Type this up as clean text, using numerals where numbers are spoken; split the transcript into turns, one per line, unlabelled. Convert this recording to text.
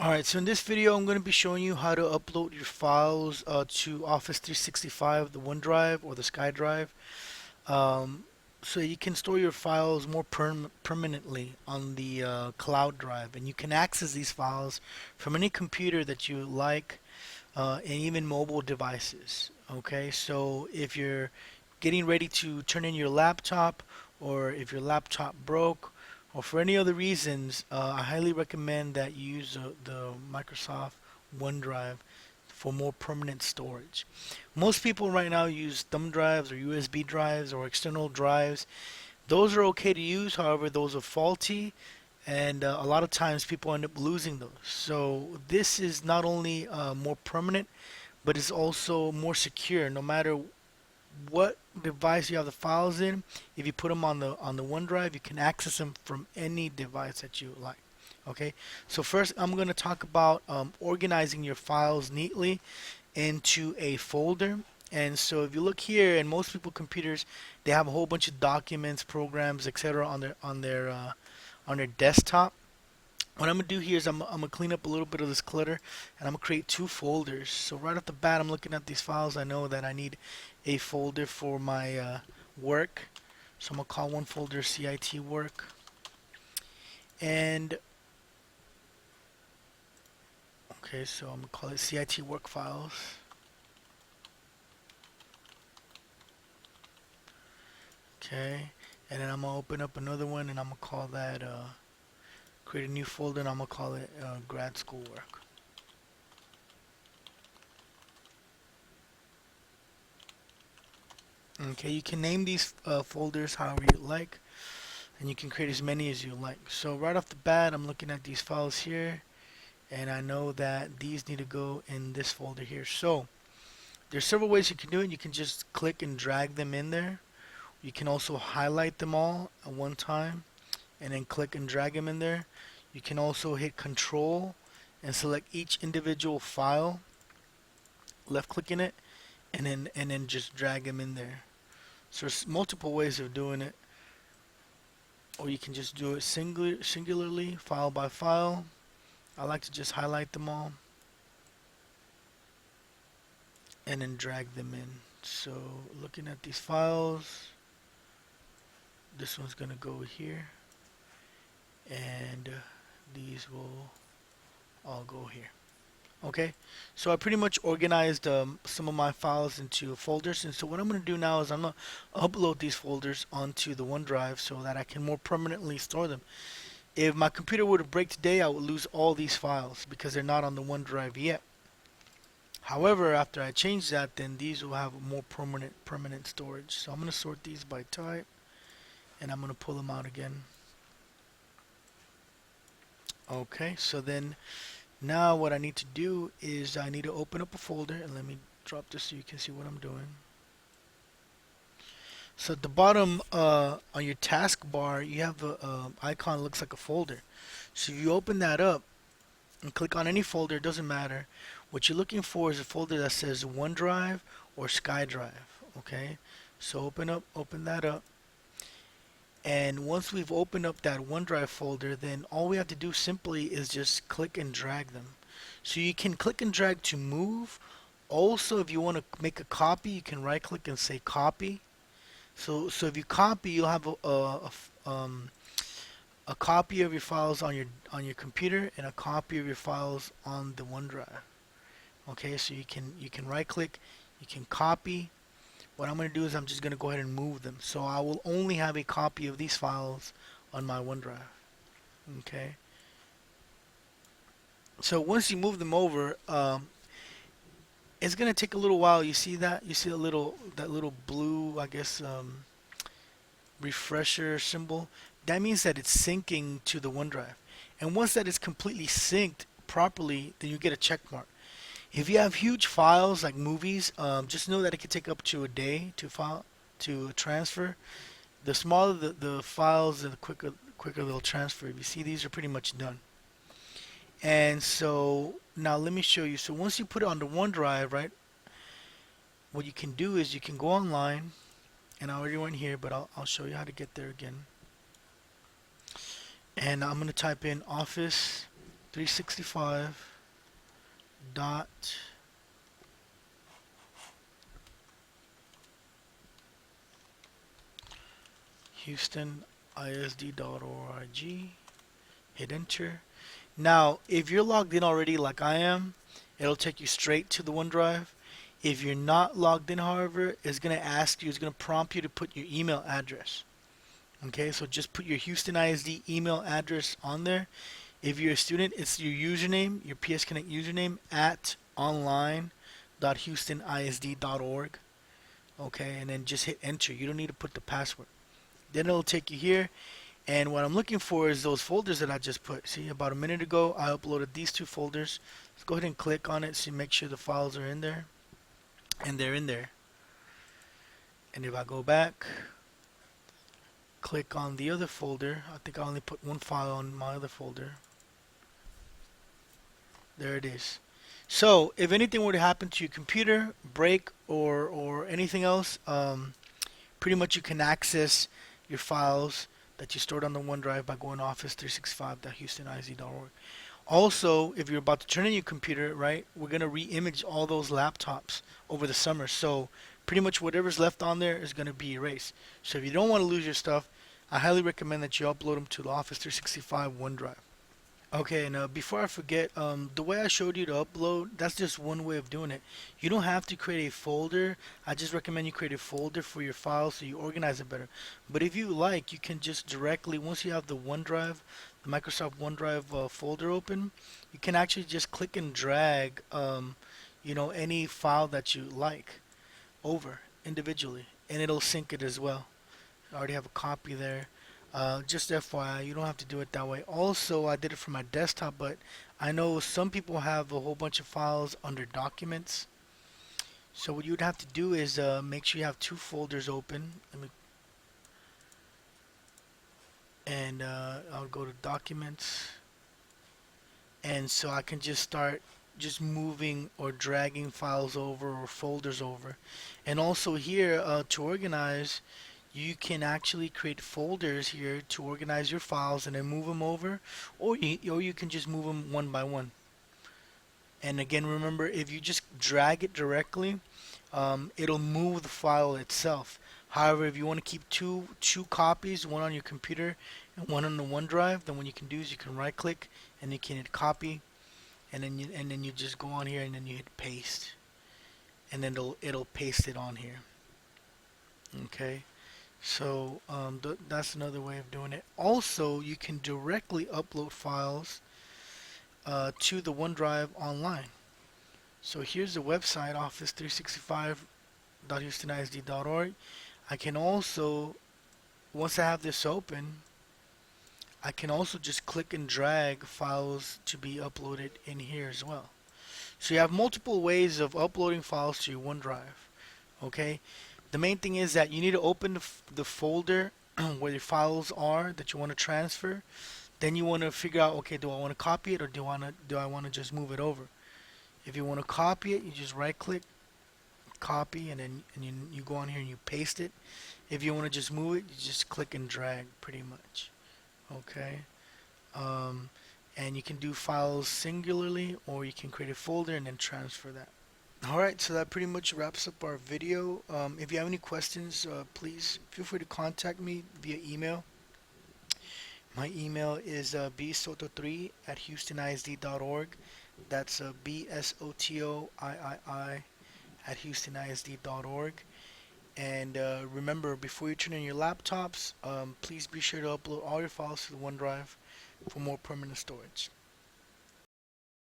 Alright, so in this video I'm going to be showing you how to upload your files to Office 365, the OneDrive or the SkyDrive, um, so you can store your files more permanently on the cloud drive, and you can access these files from any computer that you like, and even mobile devices. Okay, so if you're getting ready to turn in your laptop, or if your laptop broke, or for any other reasons, I highly recommend that you use the Microsoft OneDrive for more permanent storage. Most people right now use thumb drives or USB drives or external drives. Those are okay to use, however, those are faulty, and a lot of times people end up losing those. So this is not only more permanent, but it's also more secure. No matter what device you have the files in, if you put them on the OneDrive, you can access them from any device that you like. Okay, so first I'm going to talk about organizing your files neatly into a folder. And so if you look here, and most people computers, they have a whole bunch of documents, programs, etc. on their desktop. What I'm gonna do here is I'm gonna clean up a little bit of this clutter, and I'm gonna create two folders. So right off the bat, I'm looking at these files. I know that I need a folder for my work. So I'm gonna call one folder CIT work, and okay, so I'm gonna call it CIT work files. Okay, and then I'm gonna open up another one, and I'm gonna call that create a new folder, and I'm gonna call it grad school work. Okay, you can name these folders however you like, and you can create as many as you like. So right off the bat, I'm looking at these files here, and I know that these need to go in this folder here. So there's several ways you can do it. You can just click and drag them in there. You can also highlight them all at one time and then click and drag them in there. You can also hit Control and select each individual file, left clicking it, and then just drag them in there. So there's multiple ways of doing it, or you can just do it singularly, file by file. I like to just highlight them all and then drag them in. So looking at these files, this one's gonna go here, and these will all go here. Okay, so I pretty much organized some of my files into folders, and so what I'm going to do now is I'm going to upload these folders onto the OneDrive so that I can more permanently store them. If my computer were to break today, I would lose all these files because they're not on the OneDrive yet. However, after I change that, then these will have more permanent storage. So I'm going to sort these by type, and I'm going to pull them out again. Okay, so then now what I need to do is I need to open up a folder, and let me drop this so you can see what I'm doing. So at the bottom on your taskbar, you have a icon that looks like a folder. So if you open that up and click on any folder, it doesn't matter. What you're looking for is a folder that says OneDrive or SkyDrive. Okay, so open that up, and once we've opened up that OneDrive folder, then all we have to do simply is just click and drag them. So you can click and drag to move. Also, if you want to make a copy, you can right click and say copy. So if you copy, you'll have a copy of your files on your computer and a copy of your files on the OneDrive. Okay, so you can right click, you can copy. What I'm going to do is I'm just going to go ahead and move them. So I will only have a copy of these files on my OneDrive. Okay. So once you move them over, it's going to take a little while. You see that? You see that little blue, I guess, refresher symbol? That means that it's syncing to the OneDrive. And once that is completely synced properly, then you get a check mark. If you have huge files like movies, just know that it can take up to a day to transfer. The smaller the files, the quicker they'll transfer. If you see, these are pretty much done. And so now let me show you. So once you put it on the OneDrive, right, what you can do is you can go online, and I already went here, but I'll show you how to get there again. And I'm going to type in Office 365 dot HoustonISD.org. Hit enter. Now, if you're logged in already like I am, it'll take you straight to the OneDrive. If you're not logged in, however, it's going to ask you, it's going to prompt you to put your email address. Okay, so just put your Houston ISD email address on there. If you're a student, it's your username, your PS Connect username at online.houstonisd.org. Okay, and then just hit enter. You don't need to put the password. Then it'll take you here. And what I'm looking for is those folders that I just put. See, about a minute ago, I uploaded these two folders. Let's go ahead and click on it so make sure the files are in there. And they're in there. And if I go back, click on the other folder. I think I only put one file on my other folder. There it is. So if anything were to happen to your computer, break or anything else, pretty much you can access your files that you stored on the OneDrive by going to office365.houstonisd.org. Also, if you're about to turn in your computer, right, we're going to re-image all those laptops over the summer. So pretty much whatever's left on there is going to be erased. So if you don't want to lose your stuff, I highly recommend that you upload them to the Office 365 OneDrive. Okay, and before I forget, the way I showed you to upload, that's just one way of doing it. You don't have to create a folder. I just recommend you create a folder for your files so you organize it better. But if you like, you can just directly, once you have the OneDrive, the Microsoft OneDrive folder open, you can actually just click and drag, any file that you like over individually, and it'll sync it as well. I already have a copy there. Just FYI, you don't have to do it that way. Also, I did it for my desktop, but I know some people have a whole bunch of files under documents. So what you would have to do is make sure you have two folders open. I'll go to documents, and so I can just start just moving or dragging files over or folders over. And also here to organize, you can actually create folders here to organize your files and then move them over, or you can just move them one by one. And again, remember, if you just drag it directly, it'll move the file itself. However, if you want to keep two copies, one on your computer and one on the OneDrive, then what you can do is you can right click and you can hit copy, and then you just go on here and then you hit paste, and then it'll paste it on here. Okay. So that's another way of doing it. Also, you can directly upload files to the OneDrive online. So here's the website, office365.houstonisd.org. I can also, once I have this open, I can also just click and drag files to be uploaded in here as well. So you have multiple ways of uploading files to your OneDrive. Okay. The main thing is that you need to open the folder where your files are that you want to transfer. Then you want to figure out, okay, do I want to copy it or do I want to just move it over? If you want to copy it, you just right click, copy, and then you go on here and you paste it. If you want to just move it, you just click and drag pretty much. Okay. And you can do files singularly, or you can create a folder and then transfer that. Alright, so that pretty much wraps up our video. If you have any questions, please feel free to contact me via email. My email is bsoto3 at houstonisd.org. That's BSOTOIII at houstonisd.org. And remember, before you turn in your laptops, please be sure to upload all your files to the OneDrive for more permanent storage.